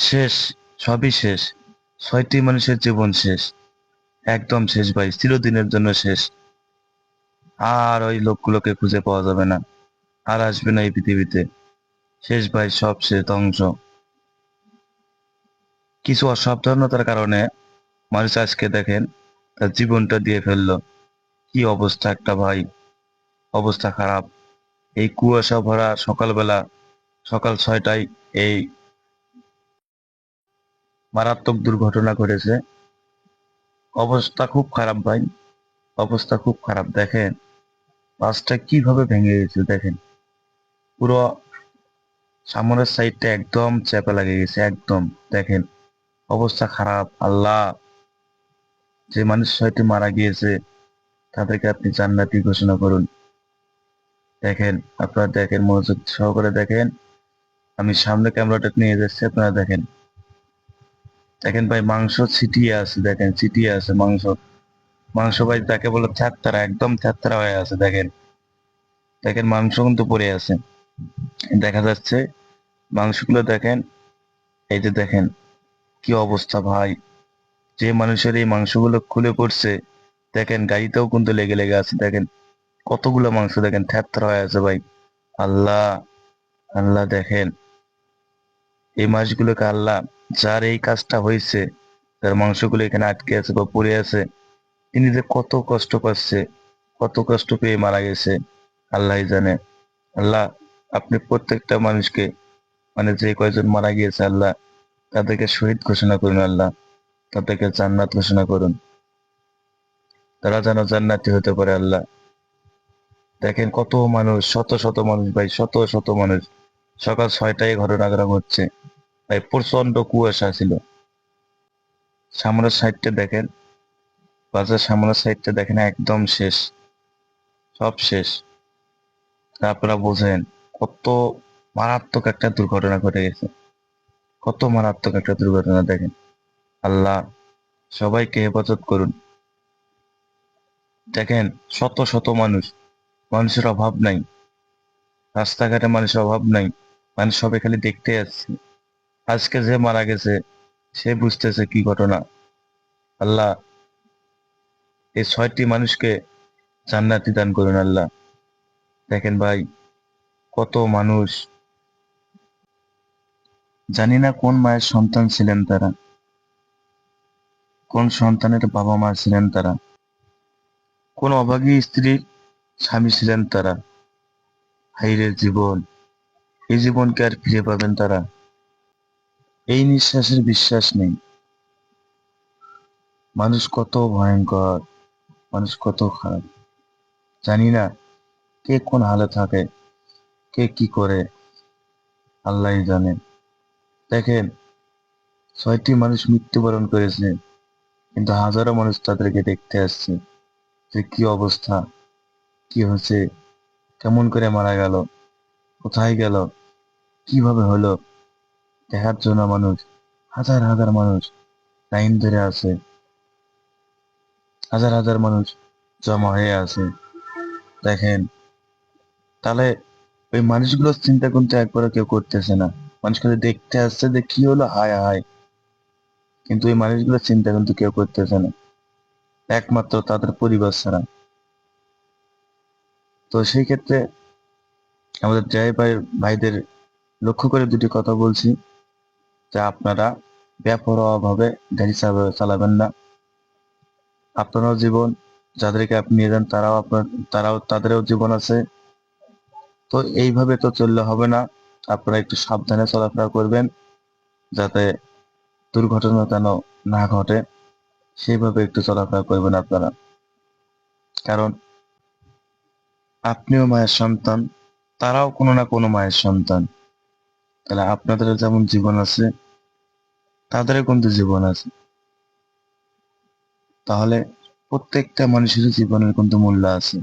শেষ, সবই শেষ। 6টি মানুষের জীবন শেষ, একদম শেষ ভাই, চিরদিনের জন্য শেষ। আর ওই লোকগুলোকে খুঁজে পাওয়া যাবে না, আর আসবে না এই পৃথিবীতে। শেষ ভাই, সব শেষ, ধ্বংস। কিছু অসাবধানতার কারণে মানুষ আজকে দেখেন তার জীবনটা দিয়ে ফেললো। কি অবস্থা একটা ভাই, অবস্থা খারাপ। এই কুয়াশা ভরা সকালবেলা, সকাল 6টায় এই মারাত্মক দুর্ঘটনা ঘটেছে। অবস্থা খুব খারাপ ভাই, অবস্থা খুব খারাপ। দেখেন বাসটা কিভাবে ভেঙে গেছে, দেখেন পুরো সামনের সাইডটা একদম চেপে লাগে গেছে একদম। দেখেন অবস্থা খারাপ। আল্লাহ, যে মানুষ 6টি মারা গিয়েছে তাদেরকে আপনি জান্নাতি ঘোষণা করুন। দেখেন, আপনারা দেখেন, মনোযোগ সহকারে দেখেন। আমি সামনে ক্যামেরাটা নিয়ে যাচ্ছি, আপনারা দেখেন। দেখেন ভাই, মাংস ছিটিয়ে আছে, দেখেন ছিটিয়ে আছে মাংস। মাংস ভাই তাকে বলে থ্যাত্তারা, একদম থ্যাত্তারা হয়ে আছে। দেখেন, দেখেন মাংস কিন্তু পড়ে আছে, দেখা যাচ্ছে মাংসগুলো। দেখেন, এই যে দেখেন কি অবস্থা ভাই। যে মানুষের এই মাংসগুলো খুলে পড়ছে, দেখেন গাড়িতেও কিন্তু লেগে লেগে আছে। দেখেন কতগুলো মাংস, দেখেন থ্যাত্তারা হয়ে আছে ভাই। আল্লাহ, আল্লাহ দেখেন এই মাছগুলোকে, আল্লাহ যার এই কাজটা হয়েছে, তার মাংসগুলো এখানে আটকে আছে বা পড়ে আছে, তিনি যে কত কষ্ট পাচ্ছে, কত কষ্ট পেয়ে মারা গেছে, আল্লাহই জানে। আল্লাহ, আপনি প্রত্যেকটা মানুষকে, মানে যে কয়জন মারা গিয়েছে আল্লাহ, তাদেরকে শহীদ ঘোষণা করুন আল্লাহ, তাদেরকে জান্নাত ঘোষণা করুন, তারা যেন জান্নাতি হতে পারে আল্লাহ। দেখেন কত মানুষ, শত শত মানুষ ভাই, শত শত মানুষ। সকাল 6টায় ঘটনাটা ঘটছে ভাই, প্রচন্ড কুয়াশা ছিল। সামনের সাইডটা দেখেন, বাজার সামনের সাইডটা দেখেন একদম শেষ, সব শেষ। তা আপনারা বোঝেন কত মারাত্মক একটা দুর্ঘটনা ঘটে গেছে, কত মারাত্মক একটা দুর্ঘটনা। দেখেন আল্লাহ সবাইকে হেফাজত করুন। দেখেন শত শত মানুষ, মানুষের অভাব নাই, রাস্তাঘাটে মানুষের অভাব নাই, মানুষ সবাই খালি দেখতে যাচ্ছে। আজকে যে মারা গেছে সে বুঝতেছে কি ঘটনা। আল্লাহ, এই 6টি মানুষকে জান্নাতি দান করুন আল্লাহ। দেখেন ভাই কত মানুষ, জানি না কোন মায়ের সন্তান ছিলেন তারা, কোন সন্তানের বাবা মা ছিলেন তারা, কোন অভাগী স্ত্রীর স্বামী ছিলেন তারা। হাইরে জীবন, এই জীবনকে আর ফিরে পাবেন তারা? এই নিঃশ্বাসের বিশ্বাস নেই। মানুষ কত ভয়ঙ্কর, মানুষ কত খারাপ, জানি না কে কোন হালে থাকে, কে কি করে, আল্লাহই জানে। দেখেন 6টি মানুষ মৃত্যুবরণ করেছে, কিন্তু হাজারো মানুষ তাদেরকে দেখতে আসছে যে কি অবস্থা, কি হয়েছে, কেমন করে মারা গেল, কোথায় গেল, কিভাবে হলো, দেখার জন্য মানুষ, হাজার হাজার মানুষ লাইন ধরে আছে, হাজার হাজার মানুষ জমা হয়ে আছে। দেখেন তাহলে ওই মানুষগুলোর চিন্তা কিন্তু একবারও কেউ করতেছে না। মানুষ খালি দেখতে আসছে যে কি হলো, হায় হায়, কিন্তু ওই মানুষগুলোর চিন্তা কিন্তু কেউ করতেছে না, একমাত্র তাদের পরিবার ছাড়া। তো সেই ক্ষেত্রে আমাদের ড্রাইভার ভাইদের লক্ষ্য করে দুটি কথা বলছি, যে আপনারা বেপরোয়া ভাবে গাড়ি চালাবেন না। আপনারও জীবন, যাদেরকে আপনি নিয়ে যান তারাও আপনার, তারাও তাদেরও জীবন আছে। তো এইভাবে তো চললে হবে না, আপনারা একটু সাবধানে চলাফেরা করবেন, যাতে দুর্ঘটনা যেন না ঘটে, সেইভাবে একটু চলাফেরা করবেন আপনারা। কারণ আপনিও মায়ের সন্তান, তারাও কোনো না কোনো মায়ের সন্তান। তাহলে আপনাদের যেমন জীবন আছে, তাদেরও কিন্তু জীবন আছে। তাহলে প্রত্যেকটা মানুষের জীবনের কিন্তু মূল্য আছে।